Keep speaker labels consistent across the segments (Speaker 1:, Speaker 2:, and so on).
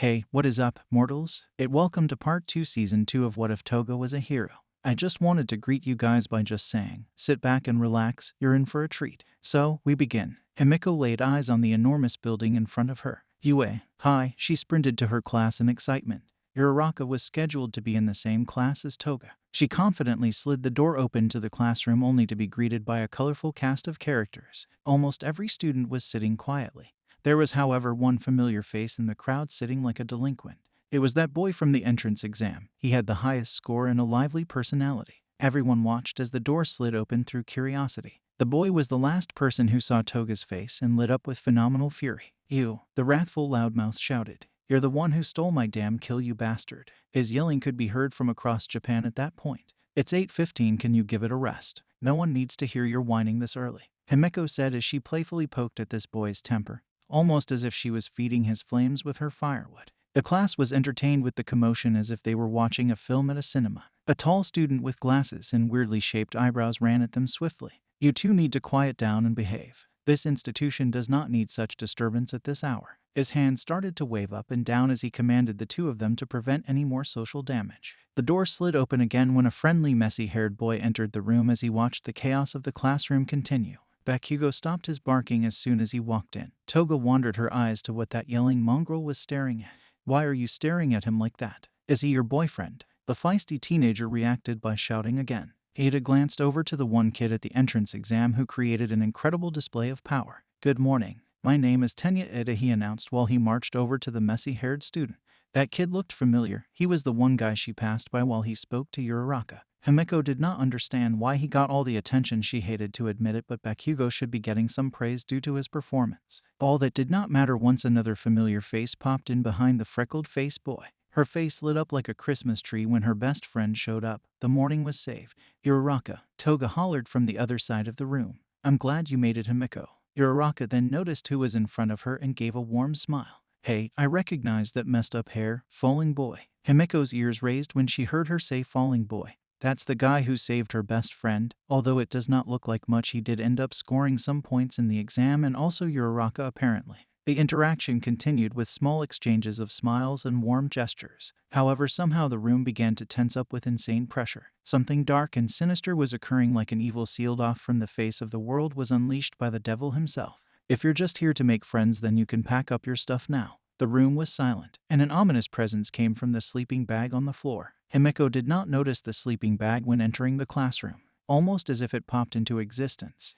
Speaker 1: Hey, what is up, mortals? Welcome to part 2 season 2 of What If Toga Was a Hero. I just wanted to greet you guys by just saying, sit back and relax, you're in for a treat. So, we begin. Himiko laid eyes on the enormous building in front of her. Yue, hi, she sprinted to her class in excitement. Uraraka was scheduled to be in the same class as Toga. She confidently slid the door open to the classroom only to be greeted by a colorful cast of characters. Almost every student was sitting quietly. There was, however, one familiar face in the crowd sitting like a delinquent. It was that boy from the entrance exam. He had the highest score and a lively personality. Everyone watched as the door slid open through curiosity. The boy was the last person who saw Toga's face and lit up with phenomenal fury. "You," the wrathful loudmouth shouted. "You're the one who stole my damn kill, you bastard." His yelling could be heard from across Japan at that point. "It's 8:15, can you give it a rest? No one needs to hear your whining this early," Himiko said as she playfully poked at this boy's temper, almost as if she was feeding his flames with her firewood. The class was entertained with the commotion as if they were watching a film at a cinema. A tall student with glasses and weirdly shaped eyebrows ran at them swiftly. "You two need to quiet down and behave. This institution does not need such disturbance at this hour." His hand started to wave up and down as he commanded the two of them to prevent any more social damage. The door slid open again when a friendly, messy-haired boy entered the room as he watched the chaos of the classroom continue. Bakugo stopped his barking as soon as he walked in. Toga wandered her eyes to what that yelling mongrel was staring at. "Why are you staring at him like that? Is he your boyfriend?" The feisty teenager reacted by shouting again. Ada glanced over to the one kid at the entrance exam who created an incredible display of power. "Good morning. My name is Tenya Ida," he announced while he marched over to the messy-haired student. That kid looked familiar. He was the one guy she passed by while he spoke to Uraraka. Himiko did not understand why he got all the attention. She hated to admit it, but Bakugo should be getting some praise due to his performance. All that did not matter once another familiar face popped in behind the freckled-faced boy. Her face lit up like a Christmas tree when her best friend showed up. The morning was saved. "Uraraka," Toga hollered from the other side of the room. "I'm glad you made it, Himiko." Uraraka then noticed who was in front of her and gave a warm smile. "Hey, I recognize that messed up hair, falling boy." Himiko's ears raised when she heard her say falling boy. That's the guy who saved her best friend. Although it does not look like much, he did end up scoring some points in the exam, and also Uraraka apparently. The interaction continued with small exchanges of smiles and warm gestures. However, somehow the room began to tense up with insane pressure. Something dark and sinister was occurring, like an evil sealed off from the face of the world was unleashed by the devil himself. "If you're just here to make friends, then you can pack up your stuff now." The room was silent, and an ominous presence came from the sleeping bag on the floor. Himiko did not notice the sleeping bag when entering the classroom, almost as if it popped into existence.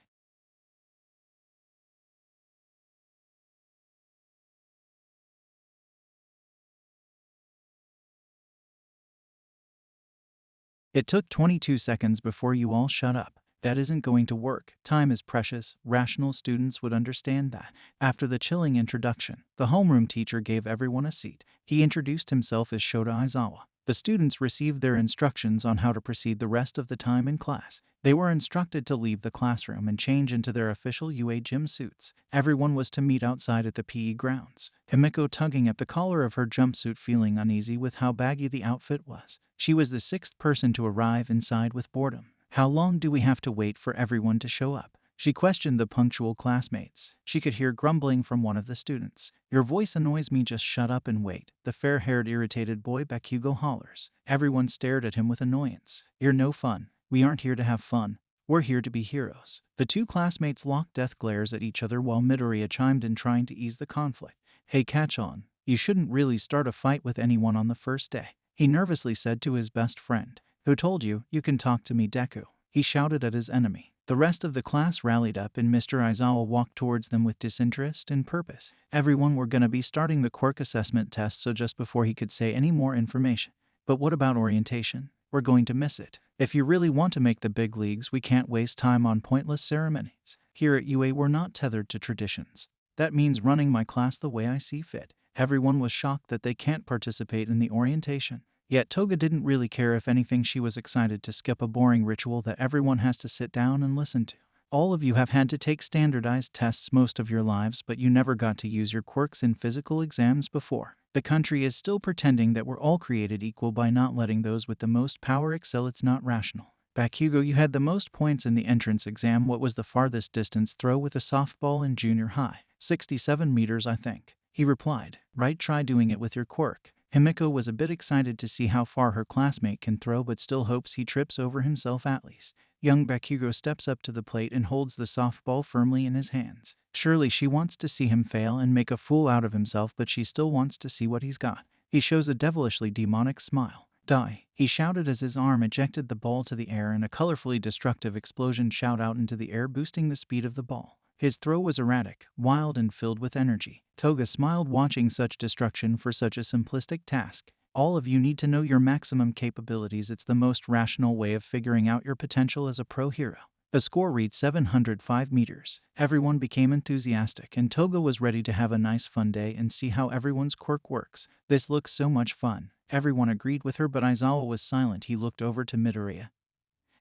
Speaker 1: It took 22 seconds before you all shut up. That isn't going to work. Time is precious. Rational students would understand that. After the chilling introduction, the homeroom teacher gave everyone a seat. He introduced himself as Shota Aizawa. The students received their instructions on how to proceed the rest of the time in class. They were instructed to leave the classroom and change into their official UA gym suits. Everyone was to meet outside at the PE grounds. Himiko tugging at the collar of her jumpsuit, feeling uneasy with how baggy the outfit was. She was the sixth person to arrive inside with boredom. "How long do we have to wait for everyone to show up?" she questioned the punctual classmates. She could hear grumbling from one of the students. "Your voice annoys me, just shut up and wait," the fair-haired irritated boy Bakugo hollers. Everyone stared at him with annoyance. "You're no fun. We aren't here to have fun. We're here to be heroes." The two classmates locked death glares at each other while Midoriya chimed in, trying to ease the conflict. "Hey, catch on. You shouldn't really start a fight with anyone on the first day," he nervously said to his best friend. "Who told you? You can talk to me, Deku," he shouted at his enemy. The rest of the class rallied up and Mr. Aizawa walked towards them with disinterest and purpose. Everyone were gonna be starting the quirk assessment test, so just before he could say any more information. "But what about orientation? We're going to miss it. If you really want to make the big leagues, we can't waste time on pointless ceremonies. Here at UA, we're not tethered to traditions. That means running my class the way I see fit." Everyone was shocked that they can't participate in the orientation. Yet Toga didn't really care. If anything, she was excited to skip a boring ritual that everyone has to sit down and listen to. "All of you have had to take standardized tests most of your lives, but you never got to use your quirks in physical exams before. The country is still pretending that we're all created equal by not letting those with the most power excel. It's not rational." "Bakugo, you had the most points in the entrance exam. What was the farthest distance throw with a softball in junior high?" 67 meters, I think. he replied. Right, try doing it with your quirk. Himiko was a bit excited to see how far her classmate can throw but still hopes he trips over himself at least. Young Bakugo steps up to the plate and holds the softball firmly in his hands. Surely she wants to see him fail and make a fool out of himself, but she still wants to see what he's got. He shows a devilishly demonic smile. Die, he shouted as his arm ejected the ball to the air and a colorfully destructive explosion shot out into the air, boosting the speed of the ball. His throw was erratic, wild, and filled with energy. Toga smiled watching such destruction for such a simplistic task. All of you need to know your maximum capabilities. It's the most rational way of figuring out your potential as a pro hero. The score read 705 meters. Everyone became enthusiastic, and Toga was ready to have a nice fun day and see how everyone's quirk works. This looks so much fun. Everyone agreed with her, but Aizawa was silent. He looked over to Midoriya.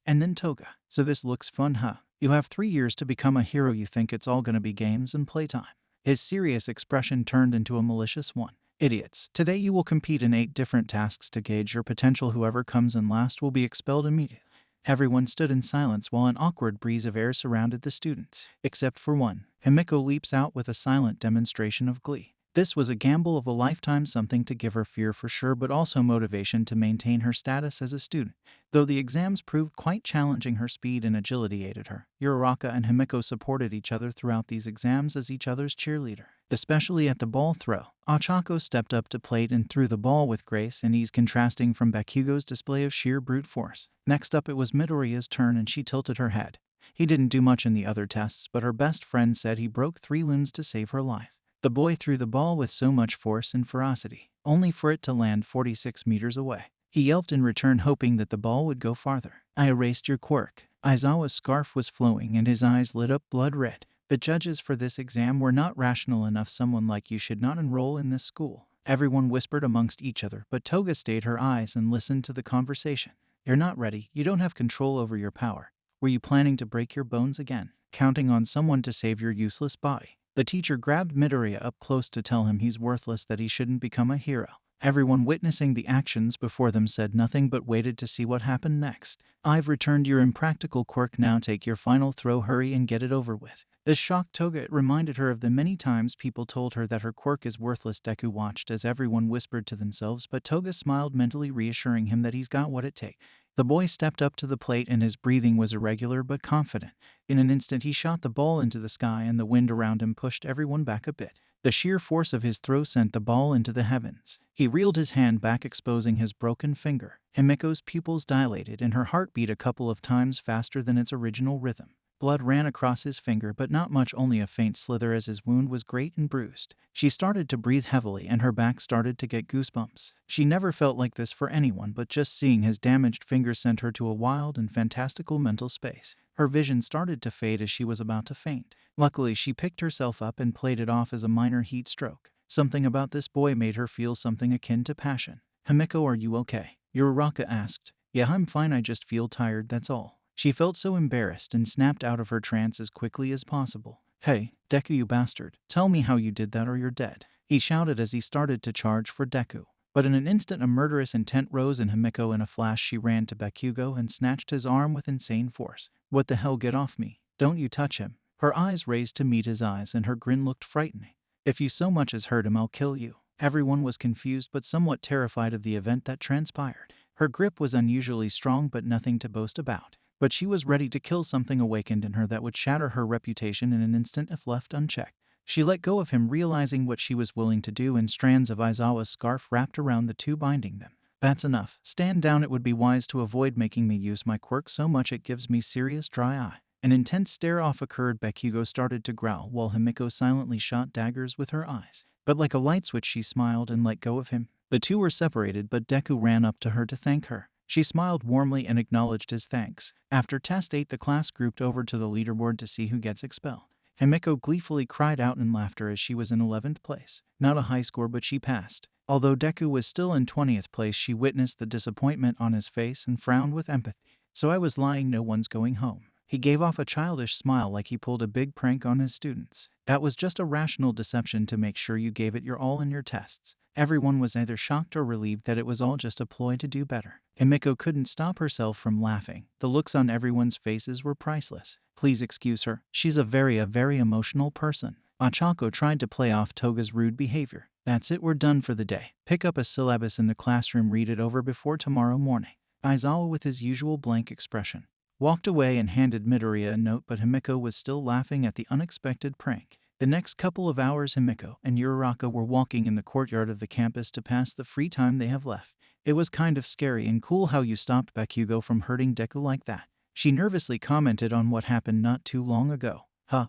Speaker 1: And then Toga. So this looks fun, huh? You have 3 years to become a hero. You think it's all gonna be games and playtime. His serious expression turned into a malicious one. Idiots. Today you will compete in 8 different tasks to gauge your potential. Whoever comes in last will be expelled immediately. Everyone stood in silence while an awkward breeze of air surrounded the students. Except for one. Himiko leaps out with a silent demonstration of glee. This was a gamble of a lifetime, something to give her fear for sure, but also motivation to maintain her status as a student. Though the exams proved quite challenging, her speed and agility aided her. Uraraka and Himiko supported each other throughout these exams as each other's cheerleader. Especially at the ball throw, Ochako stepped up to plate and threw the ball with grace and ease, contrasting from Bakugo's display of sheer brute force. Next up, it was Midoriya's turn, and she tilted her head. He didn't do much in the other tests, but her best friend said he broke 3 limbs to save her life. The boy threw the ball with so much force and ferocity, only for it to land 46 meters away. He yelped in return, hoping that the ball would go farther. I erased your quirk. Aizawa's scarf was flowing and his eyes lit up blood red. The judges for this exam were not rational enough. Someone like you should not enroll in this school. Everyone whispered amongst each other, but Toga stayed her eyes and listened to the conversation. You're not ready. You don't have control over your power. Were you planning to break your bones again? Counting on someone to save your useless body? The teacher grabbed Midoriya up close to tell him he's worthless, that he shouldn't become a hero. Everyone witnessing the actions before them said nothing but waited to see what happened next. I've returned your impractical quirk. Now take your final throw. Hurry and get it over with. This shocked Toga. It reminded her of the many times people told her that her quirk is worthless. Deku watched as everyone whispered to themselves, but Toga smiled, mentally reassuring him that he's got what it takes. The boy stepped up to the plate and his breathing was irregular but confident. In an instant he shot the ball into the sky and the wind around him pushed everyone back a bit. The sheer force of his throw sent the ball into the heavens. He reeled his hand back, exposing his broken finger. Himiko's pupils dilated and her heart beat a couple of times faster than its original rhythm. Blood ran across his finger, but not much, only a faint slither, as his wound was great and bruised. She started to breathe heavily and her back started to get goosebumps. She never felt like this for anyone, but just seeing his damaged finger sent her to a wild and fantastical mental space. Her vision started to fade as she was about to faint. Luckily, she picked herself up and played it off as a minor heat stroke. Something about this boy made her feel something akin to passion. Himiko, are you okay? Uraraka asked. Yeah, I'm fine, I just feel tired, that's all. She felt so embarrassed and snapped out of her trance as quickly as possible. Hey, Deku, you bastard. Tell me how you did that or you're dead. He shouted as he started to charge for Deku. But in an instant a murderous intent rose in Himiko. In a flash she ran to Bakugo and snatched his arm with insane force. What the hell, get off me. Don't you touch him. Her eyes raised to meet his eyes and her grin looked frightening. If you so much as hurt him, I'll kill you. Everyone was confused but somewhat terrified of the event that transpired. Her grip was unusually strong but nothing to boast about. But she was ready to kill. Something awakened in her that would shatter her reputation in an instant if left unchecked. She let go of him, realizing what she was willing to do, and strands of Aizawa's scarf wrapped around the two, binding them. That's enough. Stand down. It would be wise to avoid making me use my quirk so much, it gives me serious dry eye. An intense stare-off occurred. Bakugo started to growl while Himiko silently shot daggers with her eyes. But like a light switch she smiled and let go of him. The two were separated, but Deku ran up to her to thank her. She smiled warmly and acknowledged his thanks. After Test 8, the class grouped over to the leaderboard to see who gets expelled. Himiko gleefully cried out in laughter as she was in 11th place. Not a high score, but she passed. Although Deku was still in 20th place, she witnessed the disappointment on his face and frowned with empathy. So I was lying, no one's going home. He gave off a childish smile like he pulled a big prank on his students. That was just a rational deception to make sure you gave it your all in your tests. Everyone was either shocked or relieved that it was all just a ploy to do better. Himiko couldn't stop herself from laughing. The looks on everyone's faces were priceless. Please excuse her. She's a very emotional person. Ochako tried to play off Toga's rude behavior. That's it, we're done for the day. Pick up a syllabus in the classroom, read it over before tomorrow morning. Aizawa, with his usual blank expression, walked away and handed Midoriya a note, but Himiko was still laughing at the unexpected prank. The next couple of hours, Himiko and Uraraka were walking in the courtyard of the campus to pass the free time they have left. It was kind of scary and cool how you stopped Bakugo from hurting Deku like that. She nervously commented on what happened not too long ago.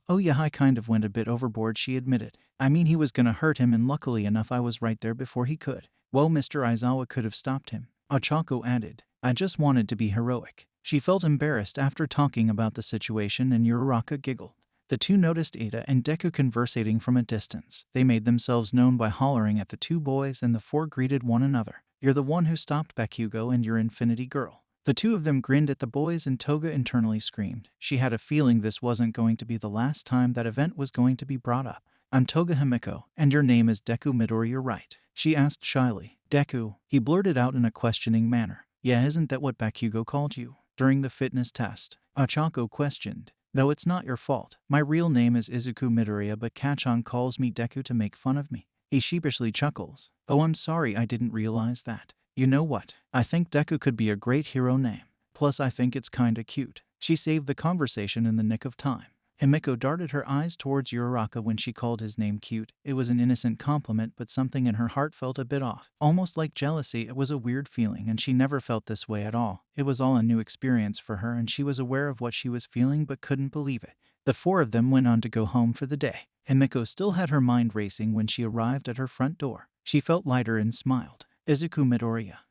Speaker 1: Oh yeah, I kind of went a bit overboard, she admitted. I mean, he was gonna hurt him, and luckily enough I was right there before he could. Well, Mr. Aizawa could have stopped him, Ochako added. I just wanted to be heroic. She felt embarrassed after talking about the situation, and Uraraka giggled. The two noticed Ada and Deku conversating from a distance. They made themselves known by hollering at the two boys, and the four greeted one another. You're the one who stopped Bakugo, and you're Infinity Girl. The two of them grinned at the boys, and Toga internally screamed. She had a feeling this wasn't going to be the last time that event was going to be brought up. I'm Toga Himiko, and your name is Deku Midori, you're right, she asked shyly. Deku, he blurted out in a questioning manner. Yeah, isn't that what Bakugo called you during the fitness test? Ochako questioned. Though it's not your fault. My real name is Izuku Midoriya, but Kachan calls me Deku to make fun of me. He sheepishly chuckles. Oh, I'm sorry, I didn't realize that. You know what? I think Deku could be a great hero name. Plus, I think it's kinda cute. She saved the conversation in the nick of time. Himiko darted her eyes towards Uraraka when she called his name cute. It was an innocent compliment, but something in her heart felt a bit off. Almost like jealousy. It was a weird feeling, and she never felt this way at all. It was all a new experience for her, and she was aware of what she was feeling but couldn't believe it. The four of them went on to go home for the day. Himiko still had her mind racing when she arrived at her front door. She felt lighter and smiled. Izuku Midoriya,